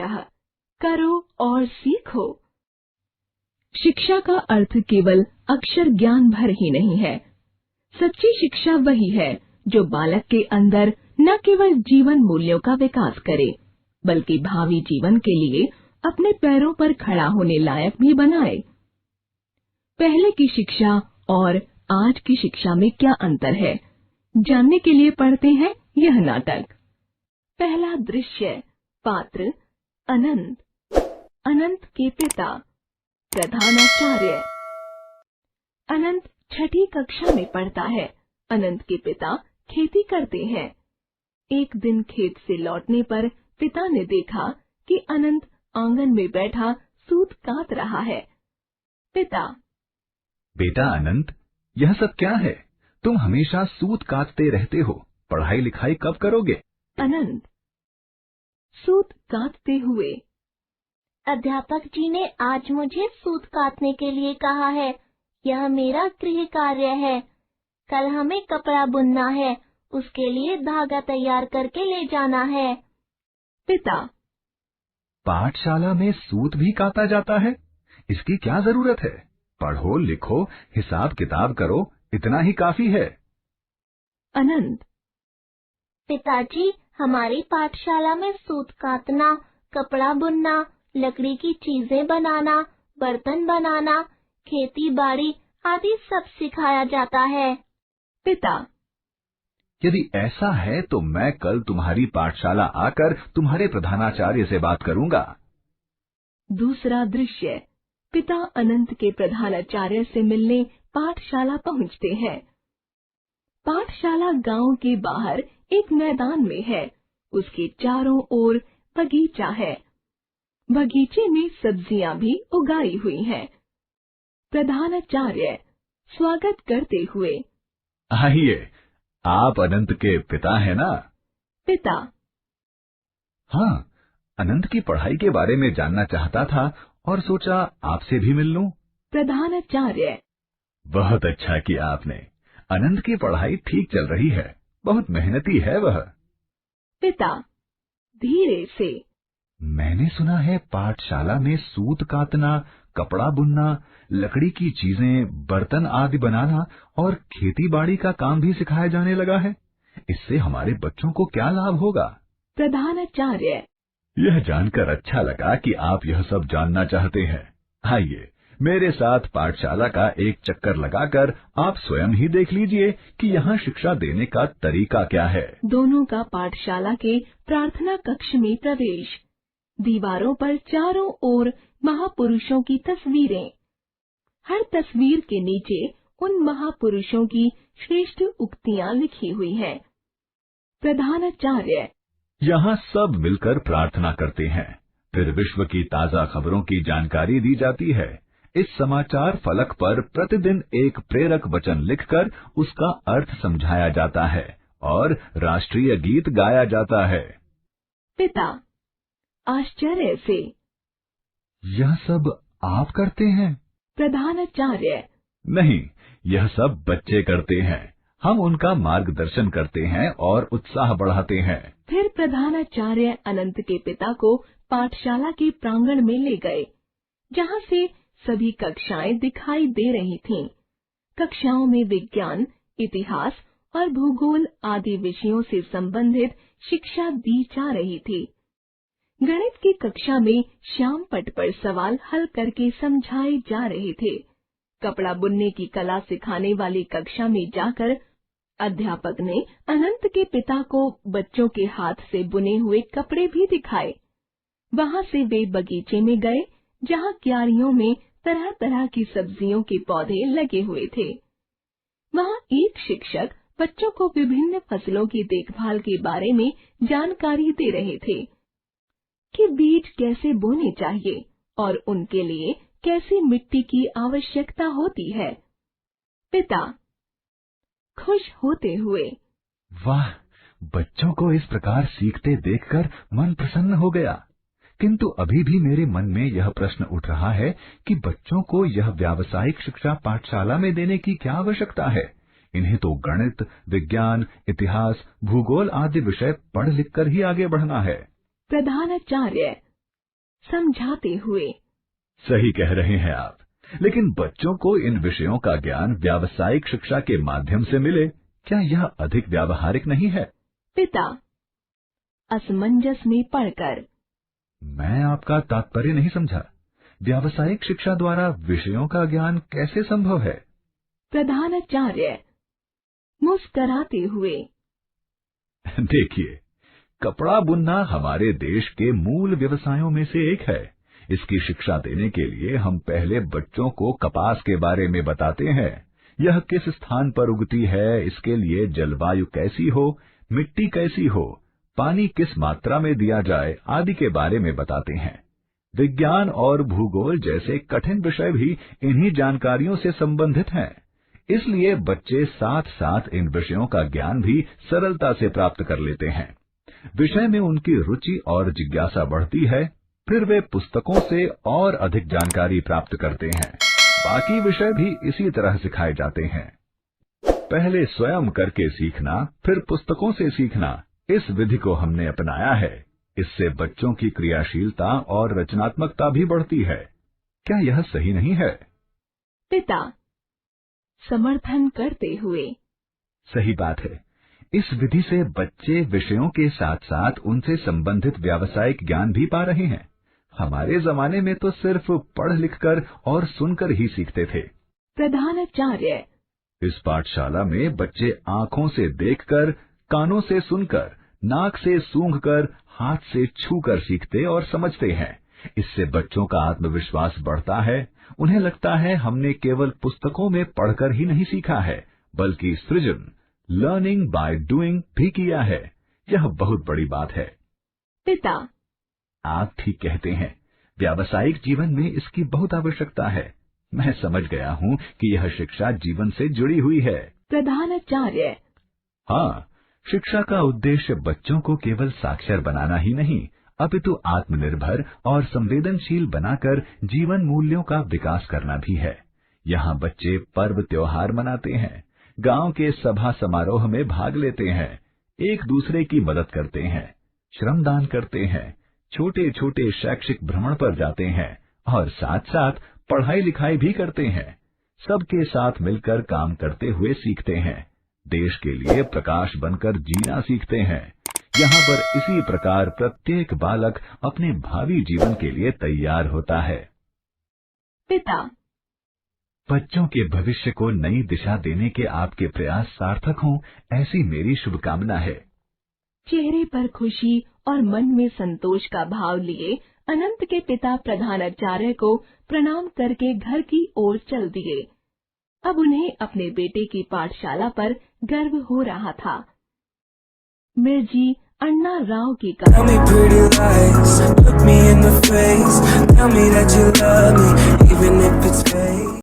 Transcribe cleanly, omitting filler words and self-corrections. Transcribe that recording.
अक्षरः, करो और सीखो। शिक्षा का अर्थ केवल अक्षर ज्ञान भर ही नहीं है। सच्ची शिक्षा वही है जो बालक के अंदर न केवल जीवन मूल्यों का विकास करे, बल्कि भावी जीवन के लिए अपने पैरों पर खड़ा होने लायक भी बनाए। पहले की शिक्षा और आज की शिक्षा में क्या अंतर है, जानने के लिए पढ़ते हैं यह नाटक। पहला दृश्य। पात्र अनंत। अनंत के पिता प्रधानाचार्य। अनंत छठी कक्षा में पढ़ता है। अनंत के पिता खेती करते हैं। एक दिन खेत से लौटने पर पिता ने देखा कि अनंत आंगन में बैठा सूत काट रहा है। पिता। बेटा अनंत, यह सब क्या है? तुम हमेशा सूत काटते रहते हो, पढ़ाई लिखाई कब करोगे? अनंत सूत काटते हुए। अध्यापक जी ने आज मुझे सूत काटने के लिए कहा है। यह मेरा गृह कार्य है। कल हमें कपड़ा बुनना है, उसके लिए धागा तैयार करके ले जाना है। पिता। पाठशाला में सूत भी काटा जाता है? इसकी क्या जरूरत है? पढ़ो लिखो, हिसाब किताब करो, इतना ही काफी है। अनंत। पिताजी, हमारी पाठशाला में सूत काटना, कपड़ा बुनना, लकड़ी की चीजें बनाना, बर्तन बनाना, खेती बाड़ी आदि सब सिखाया जाता है। पिता। यदि ऐसा है तो मैं कल तुम्हारी पाठशाला आकर तुम्हारे प्रधानाचार्य से बात करूंगा। दूसरा दृश्य। पिता अनंत के प्रधानाचार्य से मिलने पाठशाला पहुंचते हैं। पाठशाला गांव के बाहर एक मैदान में है। उसके चारों ओर बगीचा है। बगीचे में सब्जियां भी उगाई हुई हैं। प्रधानाचार्य स्वागत करते हुए। आइए, आप अनंत के पिता हैं ना? पिता। हाँ, अनंत की पढ़ाई के बारे में जानना चाहता था और सोचा आपसे भी मिल लूं। प्रधानाचार्य। बहुत अच्छा किया आपने। अनंत की पढ़ाई ठीक चल रही है, बहुत मेहनती है वह। पिता धीरे से। मैंने सुना है पाठशाला में सूत काटना, कपड़ा बुनना, लकड़ी की चीजें, बर्तन आदि बनाना और खेती बाड़ी का काम भी सिखाया जाने लगा है। इससे हमारे बच्चों को क्या लाभ होगा? प्रधानाचार्य। यह जानकर अच्छा लगा कि आप यह सब जानना चाहते हैं। आइए, मेरे साथ पाठशाला का एक चक्कर लगाकर आप स्वयं ही देख लीजिए कि यहाँ शिक्षा देने का तरीका क्या है। दोनों का पाठशाला के प्रार्थना कक्ष में प्रवेश। दीवारों पर चारों ओर महापुरुषों की तस्वीरें। हर तस्वीर के नीचे उन महापुरुषों की श्रेष्ठ उक्तियां लिखी हुई हैं। प्रधानाचार्य। यहाँ सब मिलकर प्रार्थना करते हैं, फिर विश्व की ताजा खबरों की जानकारी दी जाती है। इस समाचार फलक पर प्रतिदिन एक प्रेरक वचन लिखकर उसका अर्थ समझाया जाता है और राष्ट्रीय गीत गाया जाता है। पिता आश्चर्य से। यह सब आप करते हैं? प्रधानाचार्य। नहीं, यह सब बच्चे करते हैं। हम उनका मार्गदर्शन करते हैं और उत्साह बढ़ाते हैं। फिर प्रधानाचार्य अनंत के पिता को पाठशाला के प्रांगण में ले गए, जहाँ से सभी कक्षाएं दिखाई दे रही थीं। कक्षाओं में विज्ञान, इतिहास और भूगोल आदि विषयों से संबंधित शिक्षा दी जा रही थी। गणित की कक्षा में श्याम पट पर सवाल हल करके समझाए जा रहे थे। कपड़ा बुनने की कला सिखाने वाली कक्षा में जाकर अध्यापक ने अनंत के पिता को बच्चों के हाथ से बुने हुए कपड़े भी दिखाए। वहां से वे बगीचे में गए, जहां क्यारियों में तरह तरह की सब्जियों के पौधे लगे हुए थे। वहां एक शिक्षक बच्चों को विभिन्न फसलों की देखभाल के बारे में जानकारी दे रहे थे कि बीज कैसे बोने चाहिए और उनके लिए कैसी मिट्टी की आवश्यकता होती है। पिता खुश होते हुए। वाह, बच्चों को इस प्रकार सीखते देखकर मन प्रसन्न हो गया। किंतु अभी भी मेरे मन में यह प्रश्न उठ रहा है कि बच्चों को यह व्यावसायिक शिक्षा पाठशाला में देने की क्या आवश्यकता है? इन्हें तो गणित, विज्ञान, इतिहास, भूगोल आदि विषय पढ़ लिख कर ही आगे बढ़ना है। प्रधानाचार्य। समझाते हुए। सही कह रहे हैं आप, लेकिन बच्चों को इन विषयों का ज्ञान व्यावसायिक शिक्षा के माध्यम से मिले, क्या यह अधिक व्यावहारिक नहीं है? पिता असमंजस में पड़कर। मैं आपका तात्पर्य नहीं समझा। व्यावसायिक शिक्षा द्वारा विषयों का ज्ञान कैसे संभव है? प्रधानाचार्य मुस्कराते हुए। देखिए, कपड़ा बुनना हमारे देश के मूल व्यवसायों में से एक है। इसकी शिक्षा देने के लिए हम पहले बच्चों को कपास के बारे में बताते हैं। यह किस स्थान पर उगती है, इसके लिए जलवायु कैसी हो, मिट्टी कैसी हो, पानी किस मात्रा में दिया जाए आदि के बारे में बताते हैं। विज्ञान और भूगोल जैसे कठिन विषय भी इन्हीं जानकारियों से संबंधित हैं। इसलिए बच्चे साथ साथ इन विषयों का ज्ञान भी सरलता से प्राप्त कर लेते हैं। विषय में उनकी रुचि और जिज्ञासा बढ़ती है, फिर वे पुस्तकों से और अधिक जानकारी प्राप्त करते हैं। बाकी विषय भी इसी तरह सिखाए जाते हैं। पहले स्वयं करके सीखना, फिर पुस्तकों से सीखना, इस विधि को हमने अपनाया है। इससे बच्चों की क्रियाशीलता और रचनात्मकता भी बढ़ती है। क्या यह सही नहीं है? पिता समर्थन करते हुए। सही बात है। इस विधि से बच्चे विषयों के साथ साथ उनसे संबंधित व्यावसायिक ज्ञान भी पा रहे हैं। हमारे जमाने में तो सिर्फ पढ़ लिखकर और सुनकर ही सीखते थे। प्रधानाचार्य इस पाठशाला में बच्चे आँखों से देखकर, कानों से सुनकर, नाक से सूंघकर, हाथ से छूकर सीखते और समझते हैं। इससे बच्चों का आत्मविश्वास बढ़ता है। उन्हें लगता है हमने केवल पुस्तकों में पढ़कर ही नहीं सीखा है, बल्कि सृजन, लर्निंग बाय डूइंग भी किया है। यह बहुत बड़ी बात है। पिता आप ठीक कहते हैं। व्यावसायिक जीवन में इसकी बहुत आवश्यकता है। मैं समझ गया हूँ कि यह शिक्षा जीवन से जुड़ी हुई है। प्रधानाचार्य हाँ, शिक्षा का उद्देश्य बच्चों को केवल साक्षर बनाना ही नहीं, अपितु आत्मनिर्भर और संवेदनशील बनाकर जीवन मूल्यों का विकास करना भी है। यहाँ बच्चे पर्व त्योहार मनाते हैं, गांव के सभा समारोह में भाग लेते हैं, एक दूसरे की मदद करते हैं, श्रमदान करते हैं, छोटे छोटे शैक्षिक भ्रमण पर जाते हैं और साथ साथ पढ़ाई लिखाई भी करते हैं। सबके साथ मिलकर काम करते हुए सीखते हैं। देश के लिए प्रकाश बनकर जीना सीखते हैं। यहाँ पर इसी प्रकार प्रत्येक बालक अपने भावी जीवन के लिए तैयार होता है। पिता बच्चों के भविष्य को नई दिशा देने के आपके प्रयास सार्थक हों, ऐसी मेरी शुभकामना है। चेहरे पर खुशी और मन में संतोष का भाव लिए अनंत के पिता प्रधानाचार्य को प्रणाम करके घर की ओर चल दिए। अब उन्हें अपने बेटे की पाठशाला पर गर्व हो रहा था। मिर्जी अन्ना राव की Tell me pretty lies, look me in the face, tell me that you love me, even if it's fake.